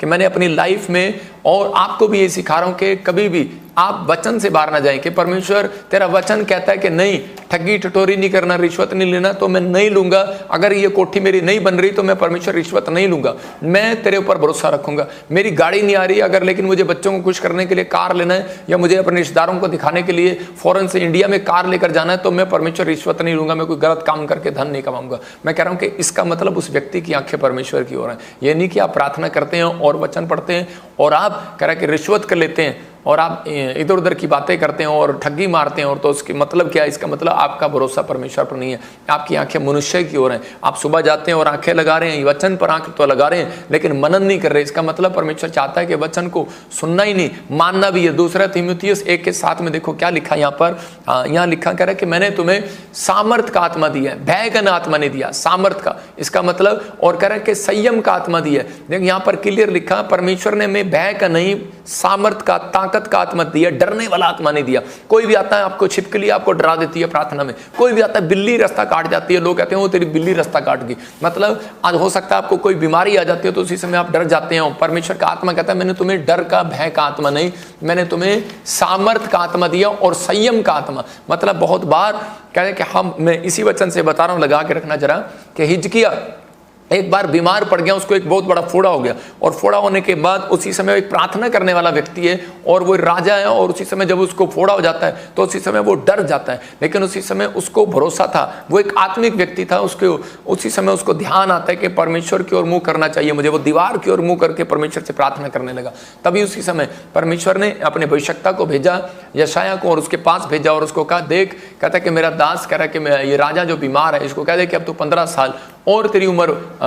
कि मैंने अपनी लाइफ में, और आपको भी ये सिखा रहा हूं कि कभी भी आप वचन से बाहर ना जाएं कि परमेश्वर तेरा वचन कहता है कि नहीं, ठगी ठटोरी नहीं करना, रिश्वत नहीं लेना, तो मैं नहीं लूंगा। अगर ये कोठी मेरी नहीं बन रही तो मैं परमेश्वर रिश्वत नहीं लूंगा, मैं तेरे ऊपर भरोसा रखूंगा। मेरी गाड़ी नहीं आ रही अगर, लेकिन मुझे बच्चों को खुश करने के लिए कार लेना है, या मुझे अपने रिश्तेदारों को दिखाने के लिए फॉरेन से इंडिया में कार लेकर जाना है, तो मैं परमेश्वर रिश्वत नहीं लूंगा, मैं कोई गलत काम करके धन नहीं कमाऊंगा। मैं कह रहा हूं कि इसका मतलब उस व्यक्ति की आंखें परमेश्वर की ओर है। ये नहीं कि आप प्रार्थना करते हैं और वचन पढ़ते हैं और आप कह रहा कि रिश्वत कर लेते हैं और आप इधर उधर की बातें करते हैं और ठगी मारते हैं, और तो उसकी मतलब क्या है? इसका मतलब आपका भरोसा परमेश्वर पर नहीं है, आपकी आंखें मनुष्य की ओर हैं। आप सुबह जाते हैं और आंखें लगा रहे हैं, वचन पर आंख तो लगा रहे हैं लेकिन मनन नहीं कर रहे। इसका मतलब परमेश्वर चाहता है कि वचन को सुनना ही नहीं, मानना भी है। दूसरा तीमुथियुस 1:7 में देखो क्या लिखा यहाँ पर, यहाँ लिखा कह रहा है कि मैंने तुम्हें सामर्थ का आत्मा दिया है, भय का आत्मा नहीं दिया, सामर्थ का। इसका मतलब, और कह रहा है कि संयम का आत्मा दिया है। देखो यहाँ पर क्लियर लिखा, परमेश्वर ने हमें भय का नहीं, सामर्थ का, ताकत का आत्मा दिया, डरने वाला आत्मा नहीं दिया। कोई भी आता है आपको छिपकली आपको डरा देती है प्रार्थना में, कोई भी आता है बिल्ली रास्ता काट जाती है, लोग कहते हैं वो तेरी बिल्ली रास्ता काट गई। मतलब आज हो सकता है आपको कोई बीमारी आ जाती है तो उसी समय आप डर जाते हैं। परमेश्वर का आत्मा कहता है मैंने तुम्हें डर का, भय का आत्मा नहीं, मैंने तुम्हें सामर्थ का आत्मा दिया और संयम का आत्मा। मतलब बहुत बार कह रहे कि मैं इसी वचन से बता रहा हूं, लगा के रखना जरा, कि हिजकिया एक बार बीमार पड़ गया, उसको एक बहुत बड़ा फोड़ा हो गया, और फोड़ा होने के बाद उसी समय एक प्रार्थना करने वाला व्यक्ति है और वो राजा है, और उसी समय जब उसको फोड़ा हो जाता है तो उसी समय वो डर जाता है, लेकिन उसी समय उसको भरोसा था, वो एक आत्मिक व्यक्ति था, उसके उसी समय उसको ध्यान आता है कि परमेश्वर की ओर मुंह करना चाहिए मुझे। वो दीवार की ओर मुंह करके परमेश्वर से प्रार्थना करने लगा। तभी उसी समय परमेश्वर ने अपने भविष्यवक्ता को भेजा, यशायाह को, और उसके पास भेजा और उसको कहा, देख, कहता है कि मेरा दास कह रहा है कि ये राजा जो बीमार है, इसको कह दे कि अब तू 15 साल और तेरी उम्र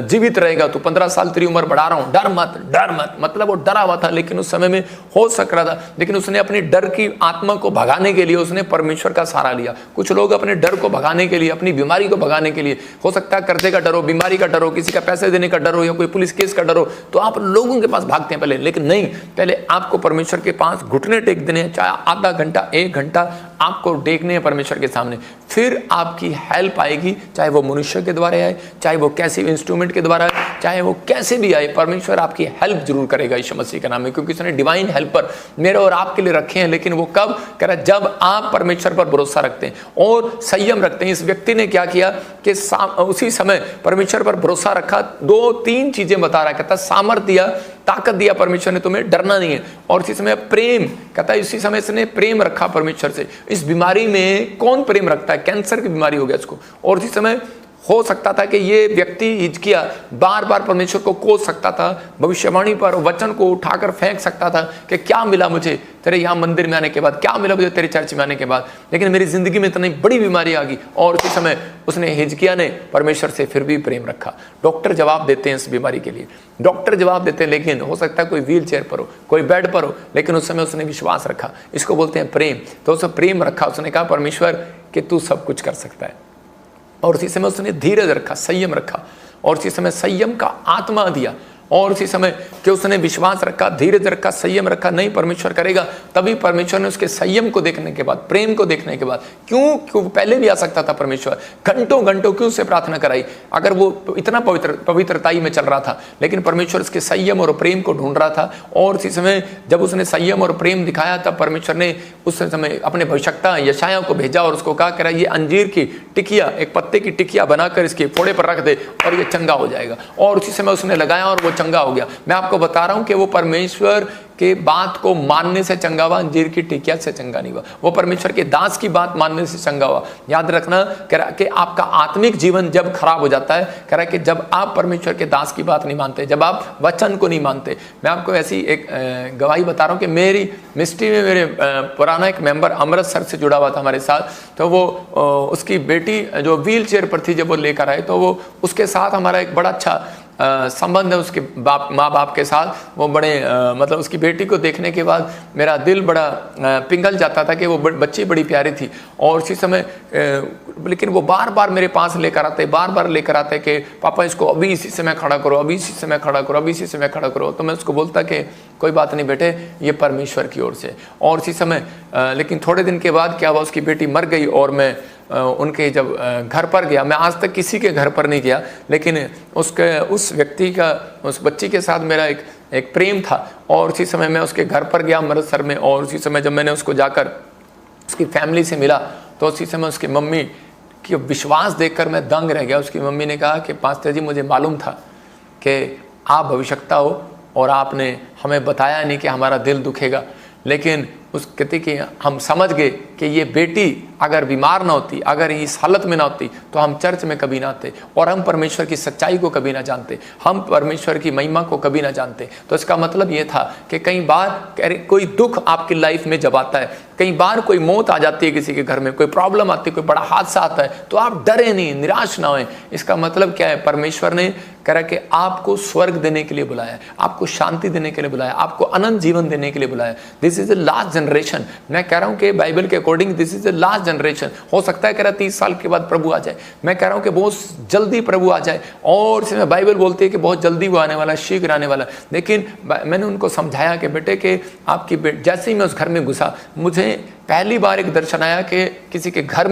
जीवित रहेगा, तू 15 साल तेरी उम्र बढ़ा रहा हूं, डर मत, डर मत। मतलब वो डरा हुआ था, लेकिन उस समय में हो सक रहा था, लेकिन उसने अपनी डर की आत्मा को भगाने के लिए उसने परमेश्वर का सहारा लिया। कुछ लोग अपने डर को भगाने के लिए, अपनी बीमारी को भगाने के लिए, हो सकता है कर्जे का डर हो, बीमारी का डर हो, किसी का पैसे देने का डर हो, या कोई पुलिस केस का डर हो, तो आप लोगों के पास भागते हैं पहले। लेकिन नहीं, पहले आपको परमेश्वर के पास घुटने टेक देने हैं, चाहे आधा घंटा, 1 घंटा आपको टेकने हैं परमेश्वर के सामने, फिर आपकी हेल्प आएगी, चाहे वो मनुष्य के द्वारा आए, चाहे वो कैसे इंस्ट्रूमेंट के द्वारा आए, चाहे वो कैसे भी आए, परमेश्वर आपकी हेल्प जरूर करेगा यीशु मसीह के नाम में, क्योंकि उसने डिवाइन हेल्पर मेरे और आपके लिए रखे हैं। लेकिन वो कब कह रहा है? जब आप परमेश्वर पर भरोसा रखते हैं और संयम रखते हैं। इस व्यक्ति ने क्या किया कि उसी समय परमेश्वर पर भरोसा रखा। 2-3 चीजें बता रहा है, कहता सामर्थ दिया, ताकत दिया परमेश्वर ने, तुम्हें डरना नहीं है, और इसी समय प्रेम, कहता है इसी समय इसने प्रेम रखा परमेश्वर से। इस बीमारी में कौन प्रेम रखता है? कैंसर की बीमारी हो गया इसको, और इसी समय हो सकता था कि ये व्यक्ति हिजकिया बार बार परमेश्वर को कोस सकता था, भविष्यवाणी पर वचन को उठाकर फेंक सकता था कि क्या मिला मुझे तेरे यहाँ मंदिर में आने के बाद, क्या मिला मुझे तेरे चर्च में आने के बाद, लेकिन मेरी जिंदगी में इतनी बड़ी बीमारी आ गई। और उसी समय उसने, हिजकिया ने परमेश्वर से फिर भी प्रेम रखा। डॉक्टर जवाब देते हैं इस बीमारी के लिए, डॉक्टर जवाब देते हैं, लेकिन हो सकता है कोई व्हील चेयर पर हो, कोई बेड पर हो, लेकिन उस समय उसने विश्वास रखा। इसको बोलते हैं प्रेम। तो उसने प्रेम रखा, उसने कहा परमेश्वर कि तू सब कुछ कर सकता है, और उसी समय उसने धीरज रखा, संयम रखा, और उसी समय संयम का आत्मा दिया, और उसी समय कि उसने विश्वास रखा, धीरज रखा, संयम रखा, नहीं परमेश्वर करेगा। तभी परमेश्वर ने उसके संयम को देखने के बाद, प्रेम को देखने के बाद, क्यों पहले भी आ सकता था परमेश्वर, घंटों घंटों क्यों से प्रार्थना कराई अगर वो इतना पवित्रताई में चल रहा था, लेकिन परमेश्वर उसके संयम और प्रेम को ढूंढ रहा था। और इसी समय जब उसने संयम और प्रेम दिखाया, तब परमेश्वर ने उस समय अपने भविष्यवक्ता यशायाह को भेजा और उसको कहा, कह ये अंजीर की टिकिया, एक पत्ते की टिकिया बनाकर इसके फोड़े पर रख दे और ये चंगा हो जाएगा। और उसी समय उसने लगाया और वो चंगा हो गया। मैं आपको बता रहा हूं कि वो परमेश्वर के बात को मानने से चंगा हुआ, अंजीर की टिकिया से चंगा नहीं हुआ। वो परमेश्वर के दास की बात मानने से चंगा हुआ। याद रखना, कह रहा कि आपका आत्मिक जीवन जब खराब हो जाता है, कह रहा कि जब आप परमेश्वर के दास की बात नहीं मानते, जब आप वचन को नहीं मानते। मैं आपको ऐसी एक गवाही बता रहा हूं कि मेरी मिस्ट्री में मेरे पुराना एक मेंबर अमृतसर से जुड़ा हुआ था हमारे साथ। तो वो उसकी बेटी जो व्हील चेयर पर थी, जब वो लेकर आए, तो वो उसके साथ हमारा एक बड़ा अच्छा संबंध है उसके माँ बाप के साथ। वो बड़े मतलब उसकी बेटी को देखने के बाद मेरा दिल बड़ा पिघल जाता था कि वो बच्ची बड़ी प्यारी थी। और उसी समय लेकिन वो बार बार मेरे पास बार बार लेकर आते कि पापा इसको अभी इसी समय खड़ा करो, अभी इसी समय खड़ा करो, अभी इसी समय खड़ा करो। तो मैं उसको बोलता कि कोई बात नहीं बेटे, ये परमेश्वर की ओर से। और इसी समय लेकिन थोड़े दिन के बाद क्या हुआ, उसकी बेटी मर गई और मैं उनके जब घर पर गया, मैं आज तक किसी के घर पर नहीं गया, लेकिन उस व्यक्ति का, उस बच्ची के साथ मेरा एक प्रेम था। और उसी समय मैं उसके घर पर गया अमृतसर में, और उसी समय जब मैंने उसको जाकर उसकी फैमिली से मिला तो उसी समय उसकी मम्मी कि विश्वास देखकर मैं दंग रह गया। उसकी मम्मी ने कहा कि पास्टर जी, मुझे मालूम था कि आप भविष्यवक्ता हो और आपने हमें बताया नहीं कि हमारा दिल दुखेगा, लेकिन उस कहती कि हम समझ गए कि ये बेटी अगर बीमार ना होती, अगर इस हालत में ना होती तो हम चर्च में कभी ना आते और हम परमेश्वर की सच्चाई को कभी ना जानते, हम परमेश्वर की महिमा को कभी ना जानते। तो इसका मतलब ये था कि कई बार कोई दुख आपकी लाइफ में जब आता है, कई बार कोई मौत आ जाती है किसी के घर में, कोई प्रॉब्लम आती है, कोई बड़ा हादसा आता है, तो आप डरे नहीं, निराश ना होए। इसका मतलब क्या है? परमेश्वर ने कह रहा कि आपको स्वर्ग देने के लिए बुलाया, आपको शांति देने के लिए बुलाया, आपको अनंत जीवन देने के लिए बुलाया। This is the last generation. मैं कह रहा हूं कि बाइबल के according this is the last generation. हो सकता है कह रहा 30 साल के बाद प्रभु आ जाए, मैं कह रहा हूं कि बहुत जल्दी प्रभु आ जाए, और इसमें बाइबल बोलती है कि बहुत जल्दी वो आने वाला, शीघ्र आने वाला। लेकिन मैंने उनको समझाया कि बेटे के आपकी जैसे ही मैं उस घर में घुसा, मुझे पहली बार एक दर्शन आया कि किसी के घर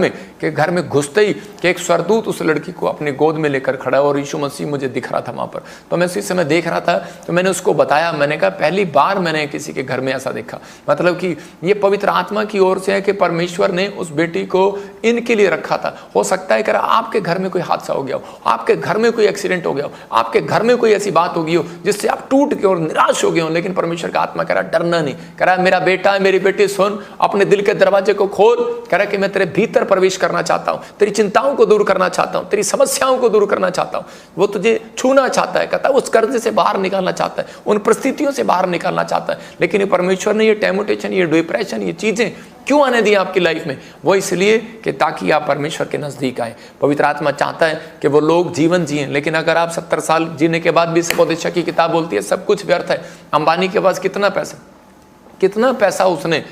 में घुसते ही कि एक स्वर्गदूत उस लड़की को अपनी गोद में लेकर खड़ा और यीशु मसीह मुझे दिख रहा था वहां पर। तो मैं उसी समय देख रहा था, तो मैंने उसको बताया, मैंने कहा पहली बार मैंने किसी के घर में ऐसा देखा। मतलब कि ये पवित्र आत्मा की ओर से है कि परमेश्वर ने उस बेटी को इनके लिए रखा था। हो सकता है कि आपके घर में कोई हादसा हो गया हो, आपके घर में कोई एक्सीडेंट हो गया हो, आपके घर में कोई ऐसी बात हो गई हो जिससे आप टूट के और निराश हो गए हो, लेकिन परमेश्वर का आत्मा कह रहा डरना नहीं, कह रहा मेरा बेटा है, मेरी बेटी सुन, अपने दिल के दरवाजे को खोल, कह रहा कि मैं तेरे भीतर प्रवेश करना चाहता हूं, तेरी चिंताओं को दूर करना चाहता हूं, तेरी समस्याओं को दूर करना चाहता हूं। वो तुझे छूना चाहता है, कहता है उस कर्ज से बाहर निकालना चाहता है, उन परिस्थितियों से बाहर निकालना चाहता है। लेकिन ये परमेश्वर ने ये टेम्पटेशन, ये डिप्रेशन, ये चीजें क्यों आने दी आपकी लाइफ में? वो इसलिए कि ताकि आप परमेश्वर के नजदीक आए। पवित्र आत्मा चाहता है कि वो लोग जीवन जिए। लेकिन अगर आप 70 साल जीने के बाद भी, उपदेशक की किताब बोलती है सब कुछ व्यर्थ है। अंबानी के पास कितना पैसा उसने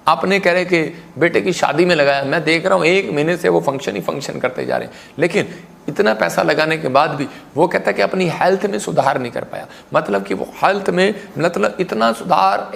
आपने कह रहे कि बेटे की शादी में लगाया। मैं देख रहा हूं 1 महीने से वो फंक्शन ही फंक्शन करते जा रहे हैं, लेकिन इतना पैसा लगाने के बाद भी वो कहता है कि अपनी हेल्थ में सुधार नहीं कर पाया। मतलब कि वो हेल्थ में मतलब इतना सुधार,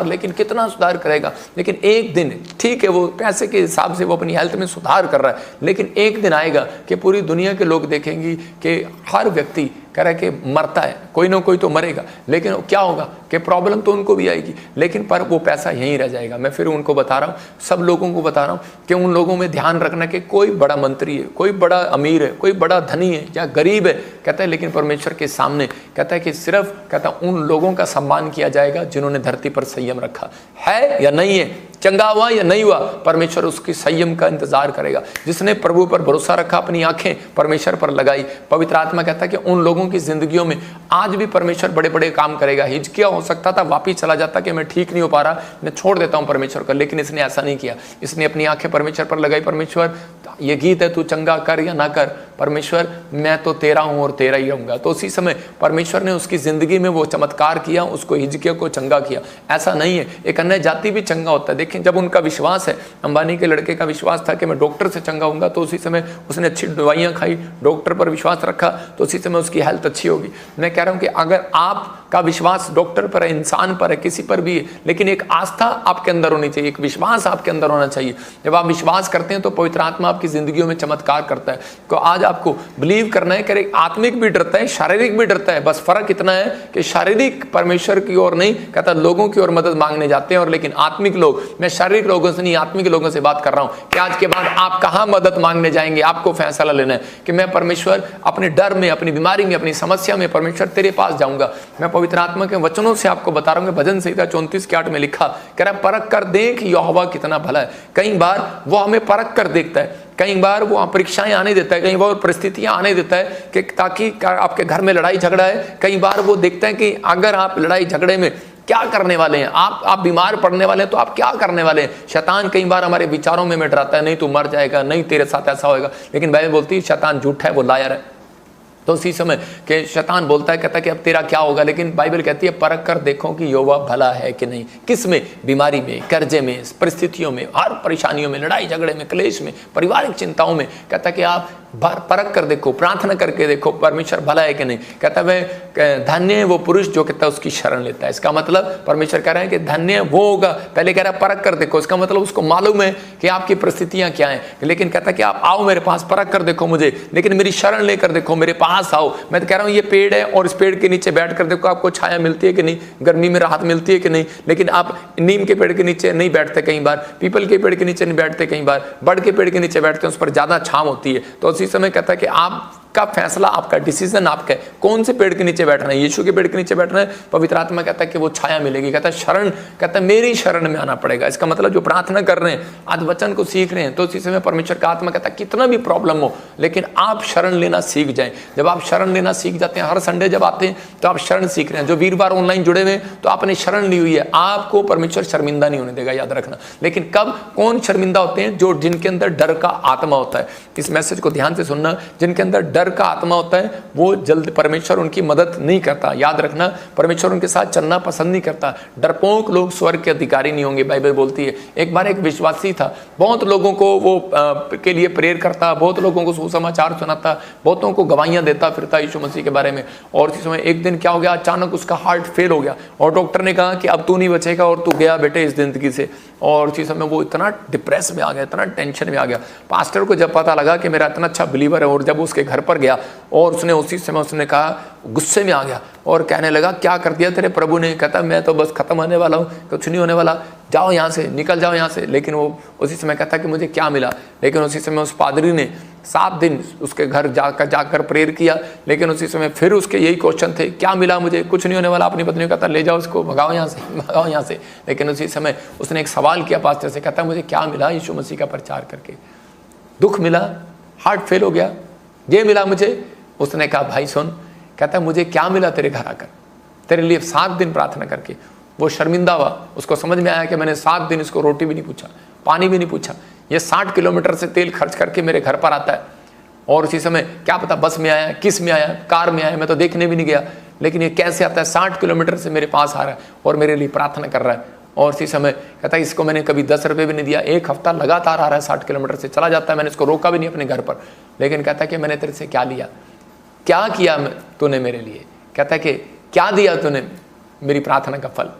लेकिन कितना सुधार करेगा? लेकिन एक दिन, ठीक है वो पैसे के हिसाब से वो अपनी हेल्थ में सुधार कर रहा है, लेकिन एक दिन आएगा कि पूरी दुनिया के लोग देखेंगे कि हर व्यक्ति कह रहा है कि मरता है, कोई ना कोई तो मरेगा, लेकिन क्या होगा कि प्रॉब्लम तो उनको भी आएगी, लेकिन पर वो पैसा यहीं रह जाएगा। मैं फिर उनको बता रहा हूँ, सब लोगों को बता रहा हूँ कि उन लोगों में ध्यान रखना कि कोई बड़ा मंत्री है, कोई बड़ा अमीर है, कोई बड़ा धनी है या गरीब है, कहता है लेकिन परमेश्वर के सामने कहता है कि सिर्फ कहता उन लोगों का सम्मान किया जाएगा जिन्होंने धरती पर संयम रखा है या नहीं है, चंगा हुआ या नहीं हुआ, परमेश्वर उसकी संयम का इंतजार करेगा। जिसने प्रभु पर भरोसा रखा, अपनी आंखें परमेश्वर पर लगाई, पवित्र आत्मा कहता है कि उन लोगों की जिंदगियों में आज भी परमेश्वर बड़े बड़े काम करेगा। हिजकिया हो सकता था वापिस चला जाता कि मैं ठीक नहीं हो पा रहा, मैं छोड़ देता हूं परमेश्वर का, लेकिन इसने ऐसा नहीं किया। इसने अपनी आंखें परमेश्वर पर लगाई, परमेश्वर ये गीत है, तू चंगा कर या ना कर, परमेश्वर मैं तो तेरा हूं और तेरा ही रहूंगा। तो उसी समय परमेश्वर ने उसकी जिंदगी में वो चमत्कार किया, उसको हिजकिया को चंगा किया। ऐसा नहीं है एक अन्य जाति भी चंगा होता है। देखें जब उनका विश्वास है, अंबानी के लड़के का विश्वास था कि मैं डॉक्टर से चंगा होऊंगा, तो उसी समय उसने अच्छी दवाइयां खाई, डॉक्टर पर विश्वास रखा, तो उसी समय उसकी हेल्थ अच्छी होगी। मैं कह रहा हूं कि अगर आपका विश्वास डॉक्टर पर है, इंसान पर है, किसी पर भी है, लेकिन एक आस्था आपके अंदर होनी चाहिए, एक विश्वास आपके अंदर होना चाहिए। जब आप विश्वास करते हैं तो पवित्र आत्मा आपकी जिंदगियों में चमत्कार करता है। तो आज आपको बिलीव करना है कि आत्मिक भी डरता है, शारीरिक भी डरता है, बस फर्क इतना है कि शारीरिक परमेश्वर की ओर नहीं, कहता लोगों की ओर मदद मांगने जाते हैं, और लेकिन आत्मिक लोग, मैं शारीरिक लोगों से नहीं आत्मिक लोगों से बात कर रहा हूं कि आज के बाद आप कहां मदद मांगने जाएंगे। आपको फैसला लेना है कि मैं परमेश्वर अपने डर में, अपनी बीमारी में, अपनी समस्या में परमेश्वर तेरे पास जाऊंगा। मैं पवित्र आत्मा के वचनों से आपको बता रहा हूं, भजन संहिता 34:8 में लिखा, कह रहा परख कर देख यहोवा कितना भला है। कई बार वो हमें परख कर देखता है, कई बार वो परीक्षाएं आने देता है, कई बार परिस्थितियां आने देता है कि ताकि आपके घर में लड़ाई झगड़ा है। कई बार वो देखता है कि अगर आप लड़ाई झगड़े में क्या करने वाले हैं, आप बीमार पड़ने वाले हैं तो आप क्या करने वाले हैं। शैतान कई बार हमारे विचारों में डराता है, नहीं तू मर जाएगा, नहीं तेरे साथ ऐसा होएगा, लेकिन बाइबल बोलती है शैतान झूठा है, वो लायर है। तो उसी समय के शैतान बोलता है, कहता है कि अब तेरा क्या होगा, लेकिन बाइबल कहती है परख कर देखो कि यहोवा भला है कि नहीं। किस में? बीमारी में, कर्जे में, परिस्थितियों में, हर परेशानियों में, लड़ाई झगड़े में, क्लेश में, पारिवारिक चिंताओं में, कहता है कि आप परख कर देखो, प्रार्थना करके देखो परमेश्वर भला है कि नहीं। कहता है धन्य है वो पुरुष जो कहता है उसकी शरण लेता है। इसका मतलब परमेश्वर कह रहे हैं कि धन्य वो होगा, पहले कह रहा है परख कर देखो, इसका मतलब उसको मालूम है कि आपकी परिस्थितियां क्या हैं, लेकिन कहता है कि आप आओ मेरे पास, परख कर देखो मुझे, लेकिन मेरी शरण लेकर देखो, मेरे पास आओ। मैं तो कह रहा हूं ये पेड़ है और इस पेड़ के नीचे बैठ कर देखो आपको छाया मिलती है कि नहीं, गर्मी में राहत मिलती है कि नहीं, लेकिन आप नीम के पेड़ के नीचे नहीं बैठते, कई बार पीपल के पेड़ के नीचे नहीं बैठते, कई बार बड़ के पेड़ के नीचे बैठते हैं, उस पर ज्यादा छांव होती है। तो उसी समय कहता है कि आपका फैसला, आपका डिसीजन आपका है, कौन से पेड़ के नीचे बैठना है। यीशु के पेड़ के नीचे बैठना है, पवित्र आत्मा कहता है कि वो छाया मिलेगी। कहता है शरण, कहता है मेरी शरण में आना पड़ेगा। इसका मतलब जो प्रार्थना कर रहे हैं, आज वचन को सीख रहे हैं, तो उसी समय परमेश्वर का आत्मा कहता है कितना भी प्रॉब्लम हो, लेकिन आप शरण लेना सीख जाएं। जब आप शरण लेना सीख जाते हैं, हर संडे जब आते हैं तो आप शरण सीख रहे हैं। जो वीरवार ऑनलाइन जुड़े हुए हैं तो आपने शरण ली हुई है, आपको परमेश्वर शर्मिंदा नहीं होने देगा, याद रखना। लेकिन कब, कौन शर्मिंदा होते हैं? जो जिनके अंदर डर का आत्मा होता है। इस मैसेज को ध्यान से सुनना, जिनके अंदर डर का आत्मा होता है वो जल्द परमेश्वर उनकी मदद नहीं करता। याद रखना, परमेश्वर उनके साथ चलना पसंद नहीं करता। डरपोक लोग स्वर्ग के अधिकारी नहीं होंगे, बाइबल बोलती है। एक बार एक विश्वासी था, बहुत लोगों को वो के लिए प्रेयर करता, बहुत लोगों को सुसमाचार सुनाता, बहुतों को गवाहियां देता फिरता यीशु मसीह के बारे में। और इस समय एक दिन क्या हो गया, अचानक उसका हार्ट फेल हो गया और डॉक्टर ने कहा कि अब तू नहीं बचेगा और तू गया बेटे इस जिंदगी से। और उसी समय वो इतना डिप्रेस में आ गया, इतना टेंशन में आ गया। पास्टर को जब पता लगा कि मेरा इतना अच्छा बिलीवर है, और जब उसके घर पर गया और उसने उसी समय उसने कहा, गुस्से में आ गया और कहने लगा क्या कर दिया तेरे प्रभु ने। कहता मैं तो बस खत्म होने वाला हूँ, कुछ नहीं होने वाला, जाओ यहाँ से, निकल जाओ यहाँ से। लेकिन वो उसी समय कहता कि मुझे क्या मिला। लेकिन उसी समय उस पादरी ने 7 दिन उसके घर जाकर प्रेयर किया, लेकिन उसी समय फिर उसके यही क्वेश्चन थे, क्या मिला मुझे, कुछ नहीं होने वाला। अपनी पत्नी को कहता ले जाओ उसको, भगाओ यहाँ से, भगाओ यहाँ से। लेकिन उसी समय उसने एक सवाल किया पास्टर से, कहता मुझे क्या मिला यीशु मसीह का प्रचार करके? दुख मिला, हार्ट फेल हो गया, ये मिला मुझे। उसने कहा भाई सुन, कहता मुझे क्या मिला तेरे घर आकर, तेरे लिए 7 दिन प्रार्थना करके। वो शर्मिंदा हुआ, उसको समझ में आया कि मैंने 7 दिन इसको रोटी भी नहीं पूछा, पानी भी नहीं पूछा, ये 60 किलोमीटर से तेल खर्च करके मेरे घर पर आता है। और उसी समय क्या पता बस में आया, किस में आया, कार में आया, मैं तो देखने भी नहीं गया, लेकिन ये कैसे आता है, 60 किलोमीटर से मेरे पास आ रहा है और मेरे लिए प्रार्थना कर रहा है। और इसी समय कहता है इसको मैंने कभी 10 रुपये भी नहीं दिया, 1 हफ्ता लगातार आ रहा है, 60 किलोमीटर से चला जाता है, मैंने इसको रोका भी नहीं अपने घर पर। लेकिन कहता है कि मैंने तेरे से क्या लिया, क्या किया तूने मेरे लिए? कहता है कि क्या दिया तूने? मेरी प्रार्थना का फल।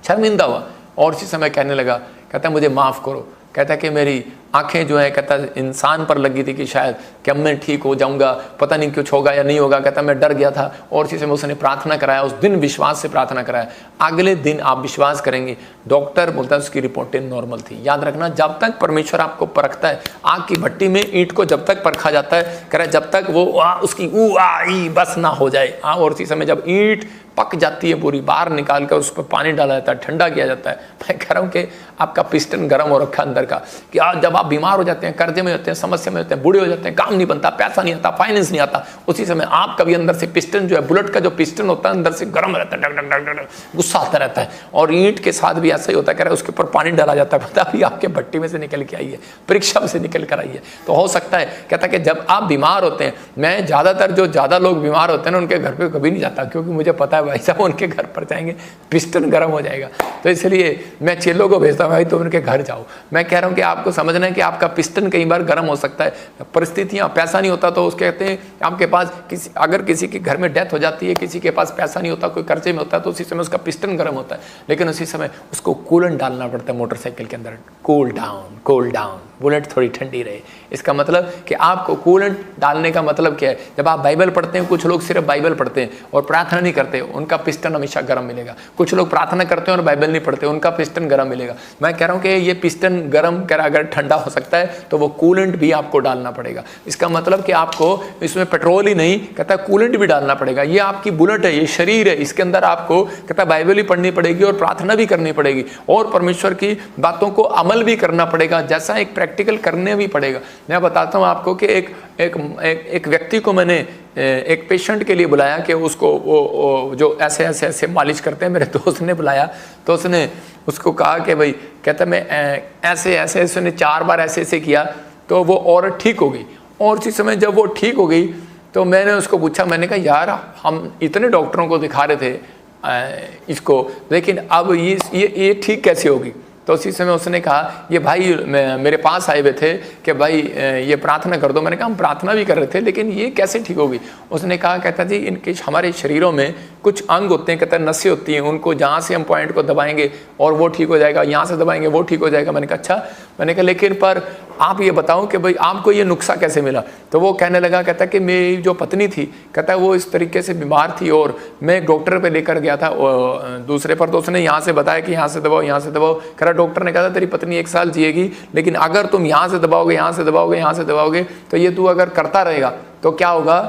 शर्मिंदा हुआ और इसी समय कहने लगा, कहता है मुझे माफ़ करो। कहता है कि मेरी आंखें जो है, कहता है इंसान पर लगी थी कि शायद कि अब मैं ठीक हो जाऊंगा, पता नहीं कुछ होगा या नहीं होगा। कहता मैं डर गया था। और इसी समय उसने प्रार्थना कराया, उस दिन विश्वास से प्रार्थना कराया। अगले दिन आप विश्वास करेंगे, डॉक्टर बोलता है उसकी रिपोर्टें नॉर्मल थी। याद रखना, जब तक परमेश्वर आपको परखता है, आग की भट्टी में ईंट को जब तक परखा जाता है, कह रहा है जब तक वो उसकी ई बस ना हो जाए। और इसी समय जब ईंट पक जाती है पूरी, बाहर निकाल कर उस पर पानी डाला जाता है, ठंडा किया जाता है। मैं कह रहा हूँ कि आपका पिस्टन गर्म हो रखा अंदर का, कि जब आप बीमार हो जाते हैं, कर्जे में होते हैं, समस्या में होते हैं, बूढ़े हो जाते हैं, काम नहीं बनता, पैसा नहीं आता, फाइनेंस नहीं आता, उसी समय आपका भी अंदर से पिस्टन जो है, बुलेट का जो पिस्टन होता है अंदर से गर्म रहता है, डग डग डग डग, गुस्सा आता रहता है। और ईंट के साथ भी ऐसा ही होता है, कह रहा है उसके ऊपर पानी डाला जाता है, पता भी आपके भट्टी में से निकल के आई है, परीक्षा में से निकल कर आई है। तो हो सकता है, कहता कि जब आप बीमार होते हैं, मैं ज़्यादातर जो ज़्यादा लोग बीमार होते हैं ना, उनके घर पर कभी नहीं जाता, क्योंकि मुझे पता है भाई साहब उनके घर पर जाएंगे पिस्टन गर्म हो जाएगा। तो इसलिए मैं चेलों को भेजता हूँ, भाई तुम उनके घर जाओ। मैं कह रहा हूँ कि आपको समझना है कि आपका पिस्टन कई बार गर्म हो सकता है, परिस्थितियाँ, पैसा नहीं होता तो उसके कहते हैं आपके पास अगर किसी के घर में डेथ हो जाती है, किसी के पास पैसा नहीं होता, कोई कर्जे में होता है, तो उसी समय उसका पिस्टन गर्म होता है। लेकिन उसी समय उसको कूलेंट डालना पड़ता है मोटरसाइकिल के अंदर, कूल डाउन, बुलेट थोड़ी ठंडी रहे। इसका मतलब कि आपको कूलेंट डालने का मतलब क्या है? जब आप बाइबल पढ़ते हैं, कुछ लोग सिर्फ बाइबल पढ़ते हैं और प्रार्थना नहीं करते, उनका पिस्टन हमेशा गर्म मिलेगा। कुछ लोग प्रार्थना करते हैं और बाइबल नहीं पढ़ते, उनका पिस्टन गर्म मिलेगा। मैं कह रहा हूँ कि ये पिस्टन गर्म कर अगर ठंडा हो सकता है तो वो कूलेंट भी आपको डालना पड़ेगा। इसका मतलब कि आपको इसमें पेट्रोल ही नहीं, कहता है कूलेंट भी डालना पड़ेगा। ये आपकी बुलेट है, ये शरीर है, इसके अंदर आपको कहता है बाइबल ही पढ़नी पड़ेगी और प्रार्थना भी करनी पड़ेगी और परमेश्वर की बातों को अमल भी करना पड़ेगा, जैसा एक प्रैक्टिकल करने भी पड़ेगा। मैं बताता हूँ आपको कि एक व्यक्ति को मैंने एक पेशेंट के लिए बुलाया कि उसको वो जो ऐसे मालिश करते हैं, मेरे दोस्त ने बुलाया, तो उसने उसको कहा कि भाई, कहता मैं ऐसे उसने 4 बार ऐसे किया तो वो औरत ठीक हो गई। और उसी समय जब वो ठीक हो गई तो मैंने उसको पूछा, मैंने कहा यार हम इतने डॉक्टरों को दिखा रहे थे इसको, लेकिन अब ये ठीक कैसे होगी? तो उसी समय उसने कहा, ये भाई मेरे पास आए हुए थे कि भाई ये प्रार्थना कर दो। मैंने कहा हम प्रार्थना भी कर रहे थे, लेकिन ये कैसे ठीक होगी? उसने कहा, कहता जी इनके हमारे शरीरों में कुछ अंग होते हैं, कहता नसें होती हैं, उनको जहाँ से हम पॉइंट को दबाएंगे और वो ठीक हो जाएगा, यहाँ से दबाएंगे वो ठीक हो जाएगा। मैंने कहा अच्छा। मैंने कहा लेकिन पर आप ये बताओ कि भाई आपको ये नुस्खा कैसे मिला? तो वो कहने लगा, कहता कि मेरी जो पत्नी थी, कहता वो इस तरीके से बीमार थी और मैं एक डॉक्टर पे लेकर गया था दूसरे पर, तो उसने यहाँ से बताया कि यहाँ से दबाओ, यहाँ से दबाओ। कह रहा डॉक्टर ने कहा था तेरी पत्नी 1 साल जिएगी, लेकिन अगर तुम यहाँ से दबाओगे, यहाँ से दबाओगे, यहाँ से दबाओगे, तो ये तू अगर करता रहेगा तो क्या होगा?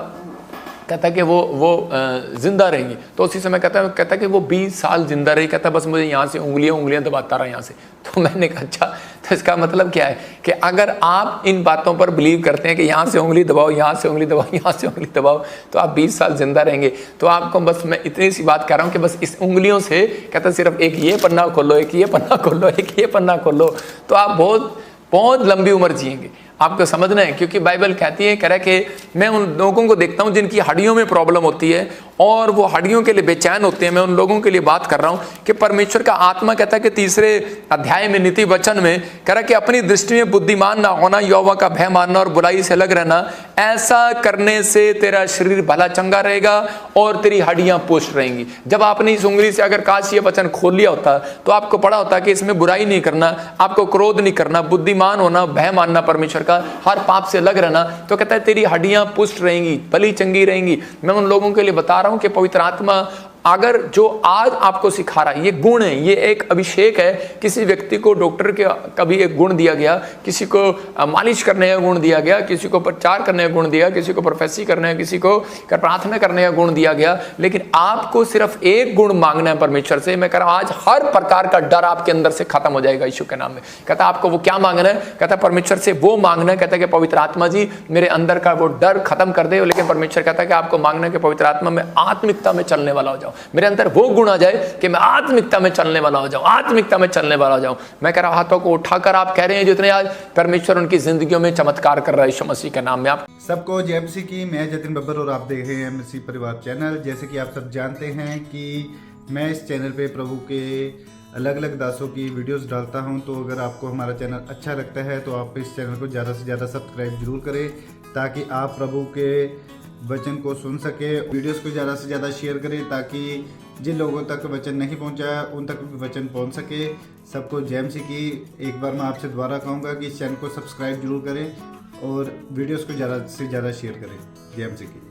कहता कि वो जिंदा रहेंगी। तो उसी समय कहता कि वो 20 साल जिंदा रही। कहता बस मुझे यहाँ से उंगलियाँ दबाता रहा यहाँ से। तो मैंने कहा अच्छा, तो इसका मतलब क्या है कि अगर आप इन बातों पर बिलीव करते हैं कि यहाँ से उंगली दबाओ, यहाँ से उंगली दबाओ, यहाँ से उंगली दबाओ, तो आप 20 साल जिंदा रहेंगे। तो आपको बस मैं इतनी सी बात कर रहा हूँ कि बस इस उंगलियों से, कहता सिर्फ एक ये पन्ना खोलो, एक ये पन्ना खोलो, एक ये पन्ना खोलो, तो आप बहुत लंबी उम्र जिएंगे। आपको समझना है, क्योंकि बाइबल कहती है, कह रहा है कि मैं उन लोगों को देखता हूं जिनकी हड्डियों में प्रॉब्लम होती है और वो हड्डियों के लिए बेचैन होते हैं। मैं उन लोगों के लिए बात कर रहा हूं कि परमेश्वर का आत्मा कहता है कि 3 अध्याय में नीति वचन में कह रहा है कि अपनी दृष्टि में बुद्धिमान ना होना, यहोवा का भय मानना और बुराई से अलग रहना, ऐसा करने से तेरा शरीर भला चंगा रहेगा और तेरी हड्डियां पुष्ट रहेंगी। जब आपने इस उंगली से अगर काश ये वचन खोल लिया होता तो आपको पड़ा होता कि इसमें बुराई नहीं करना, आपको क्रोध नहीं करना, बुद्धिमान होना, भय मानना परमेश्वर का, हर पाप से अलग रहना, तो कहता है तेरी हड्डियां पुष्ट रहेंगी, भली चंगी रहेंगी। मैं उन लोगों के लिए बता रहा हूं कि पवित्र आत्मा अगर जो आज आपको सिखा रहा है, ये गुण है, ये एक अभिषेक है। किसी व्यक्ति को डॉक्टर के कभी एक गुण दिया गया, किसी को मालिश करने का गुण दिया गया, किसी को प्रचार करने का गुण दिया, किसी को प्रोफेसी करने का, किसी को प्रार्थना करने का गुण दिया गया, लेकिन आपको सिर्फ एक गुण मांगना है परमेश्वर से। मैं कह रहा हूं आज हर प्रकार का डर आपके अंदर से खत्म हो जाएगा यीशु के नाम में। कहता आपको वो क्या मांगना है? कहता परमेश्वर से वो मांगना है, कहता है कि पवित्र आत्मा जी मेरे अंदर का वो डर खत्म कर दे। लेकिन परमेश्वर कहता है कि आपको मांगना है कि पवित्र आत्मा में आत्मिकता में चलने वाला हो जाओ, मेरे अंदर वो गुण आ जाए कि मैं आत्मिकता में चलने वाला हो जाऊं, आत्मिकता में चलने वाला हो जाऊं। मैं कह रहा हूं हाथों को उठाकर आप कह रहे हैं जितने आज परमेश्वर उनकी जिंदगियों में चमत्कार कर रहा है यीशु मसीह के नाम में। आप सबको जय मसीह की। मैं जतिन बब्बर और आप देख रहे हैं मसीह परिवार चैनल। जैसे कि आप सब जानते हैं कि मैं इस चैनल पे प्रभु के अलग अलग दासों की वीडियोस डालता हूं, तो अगर आपको हमारा चैनल अच्छा लगता है तो आप इस चैनल को ज़्यादा से ज़्यादा सब्सक्राइब जरूर करें, ताकि आप प्रभु के वचन को सुन सके। वीडियोस को ज़्यादा से ज़्यादा शेयर करें ताकि जिन लोगों तक वचन नहीं पहुंचा उन तक भी वचन पहुंच सके। सबको जय मसीह की। एक बार मैं आपसे दोबारा कहूँगा कि इस चैनल को सब्सक्राइब जरूर करें और वीडियोस को ज़्यादा से ज़्यादा शेयर करें। जय मसीह की।